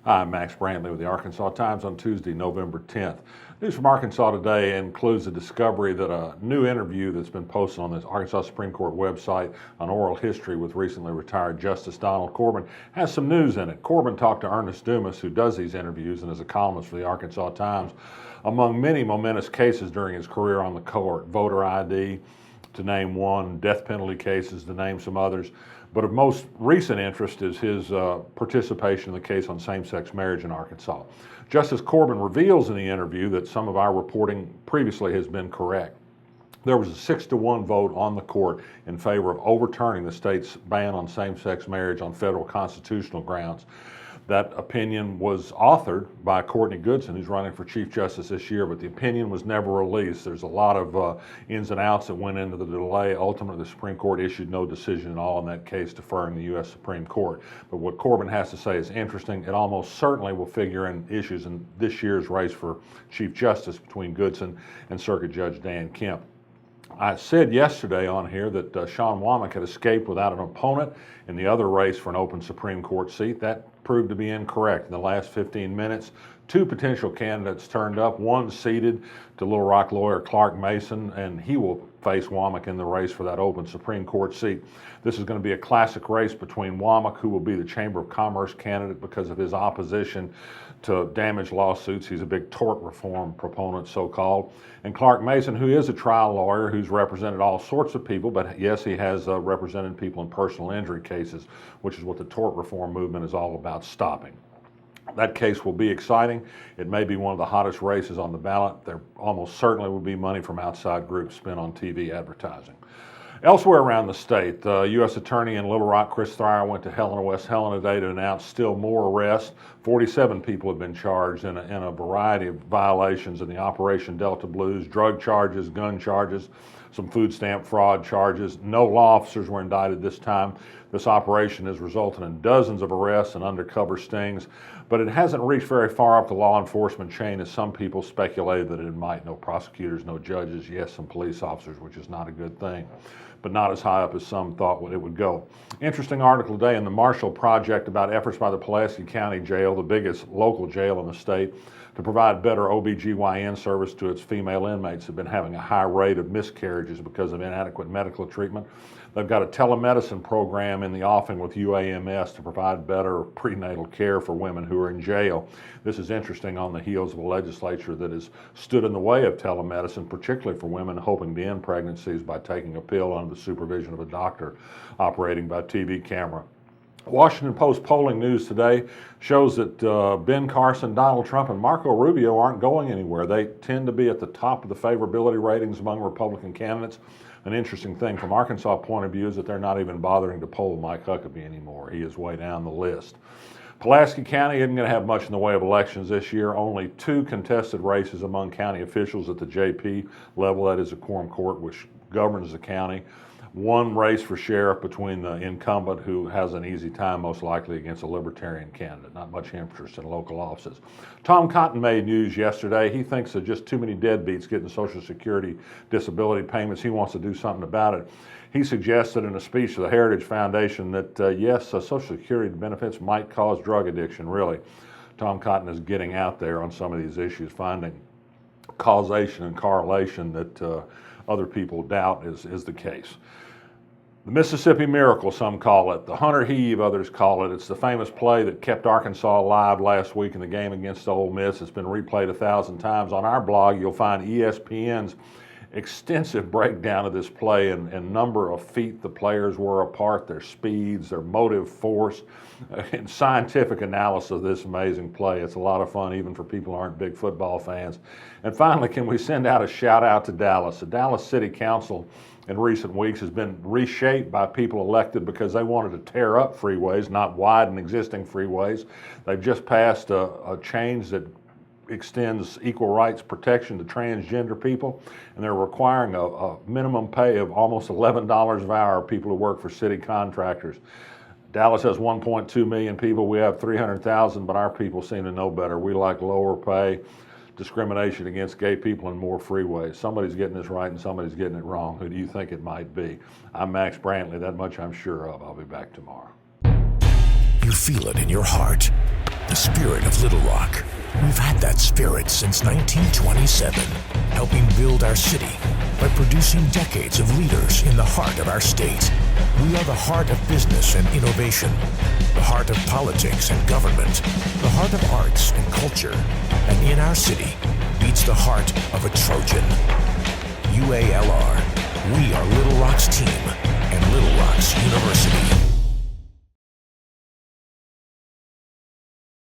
I'm Max Brantley with the Arkansas Times on Tuesday, November 10th. News from Arkansas today includes the discovery that a new interview that's been posted on the Arkansas Supreme Court website on oral history with recently retired Justice Donald Corbin has some news in it. Corbin talked to Ernest Dumas, who does these interviews and is a columnist for the Arkansas Times, among many momentous cases during his career on the court: voter ID, to name one, death penalty cases, to name some others. But of most recent interest is his participation in the case on same-sex marriage in Arkansas. Justice Corbin reveals in the interview that some of our reporting previously has been correct. There was a 6-1 vote on the court in favor of overturning the state's ban on same-sex marriage on federal constitutional grounds. That opinion was authored by Courtney Goodson, who's running for Chief Justice this year, but the opinion was never released. There's a lot of ins and outs that went into the delay. Ultimately, the Supreme Court issued no decision at all in that case, deferring the U.S. Supreme Court. But what Corbin has to say is interesting. It almost certainly will figure in issues in this year's race for Chief Justice between Goodson and Circuit Judge Dan Kemp. I said yesterday on here that Sean Womack had escaped without an opponent in the other race for an open Supreme Court seat. That proved to be incorrect. In the last 15 minutes, 2 potential candidates turned up, one seated to Little Rock lawyer Clark Mason, and he will face Womack in the race for that open Supreme Court seat. This is going to be a classic race between Womack, who will be the Chamber of Commerce candidate because of his opposition to damage lawsuits. He's a big tort reform proponent, so-called. And Clark Mason, who is a trial lawyer who's represented all sorts of people, but yes, he has represented people in personal injury cases, which is what the tort reform movement is all about stopping. That case will be exciting. It may be one of the hottest races on the ballot. There almost certainly will be money from outside groups spent on TV advertising. Elsewhere around the state, the U.S. Attorney in Little Rock, Chris Thrier, went to Helena, West Helena today to announce still more arrests. 47 people have been charged in a variety of violations in the Operation Delta Blues: drug charges, gun charges, some food stamp fraud charges. No law officers were indicted this time. This operation has resulted in dozens of arrests and undercover stings, but it hasn't reached very far up the law enforcement chain as some people speculated that it might. No prosecutors, no judges, yes, some police officers, which is not a good thing, but not as high up as some thought it would go. Interesting article today in the Marshall Project about efforts by the Pulaski County Jail, the biggest local jail in the state, to provide better OBGYN service to its female inmates who've been having a high rate of miscarriages because of inadequate medical treatment. They've got a telemedicine program in the offing with UAMS to provide better prenatal care for women who are in jail. This is interesting on the heels of a legislature that has stood in the way of telemedicine, particularly for women hoping to end pregnancies by taking a pill under the supervision of a doctor operating by TV camera. Washington Post polling news today shows that Ben Carson, Donald Trump, and Marco Rubio aren't going anywhere. They tend to be at the top of the favorability ratings among Republican candidates. An interesting thing from Arkansas' point of view is that they're not even bothering to poll Mike Huckabee anymore. He is way down the list. Pulaski County isn't going to have much in the way of elections this year. Only 2 contested races among county officials at the JP level, that is a quorum court which governs the county. 1 race for sheriff between the incumbent, who has an easy time most likely against a libertarian candidate. Not much interest in local offices. Tom Cotton made news yesterday. He thinks there's just too many deadbeats getting Social Security disability payments. He wants to do something about it. He suggested in a speech to the Heritage Foundation that yes, Social Security benefits might cause drug addiction, really. Tom Cotton is getting out there on some of these issues, finding causation and correlation that other people doubt is the case. The Mississippi Miracle, some call it. The Hunter Heave, others call it. It's the famous play that kept Arkansas alive last week in the game against Ole Miss. It's been replayed 1,000 times. On our blog, you'll find ESPN's extensive breakdown of this play and number of feet the players were apart, their speeds, their motive force, and scientific analysis of this amazing play. It's a lot of fun even for people who aren't big football fans. And finally, can we send out a shout out to Dallas? The Dallas City Council in recent weeks has been reshaped by people elected because they wanted to tear up freeways, not widen existing freeways. They've just passed a change that extends equal rights protection to transgender people, and they're requiring a minimum pay of almost $11 an hour of people who work for city contractors. Dallas has 1.2 million people. We have 300,000, but our people seem to know better. We like lower pay, discrimination against gay people, and more freeways. Somebody's getting this right and somebody's getting it wrong. Who do you think it might be? I'm Max Brantley. That much I'm sure of. I'll be back tomorrow. You feel it in your heart. the spirit of Little Rock. We've had that spirit since 1927, helping build our city by producing decades of leaders in the heart of our state. We are the heart of business and innovation, the heart of politics and government, the heart of arts and culture, and in our city beats the heart of a Trojan. UALR, we are Little Rock's team and Little Rock's University.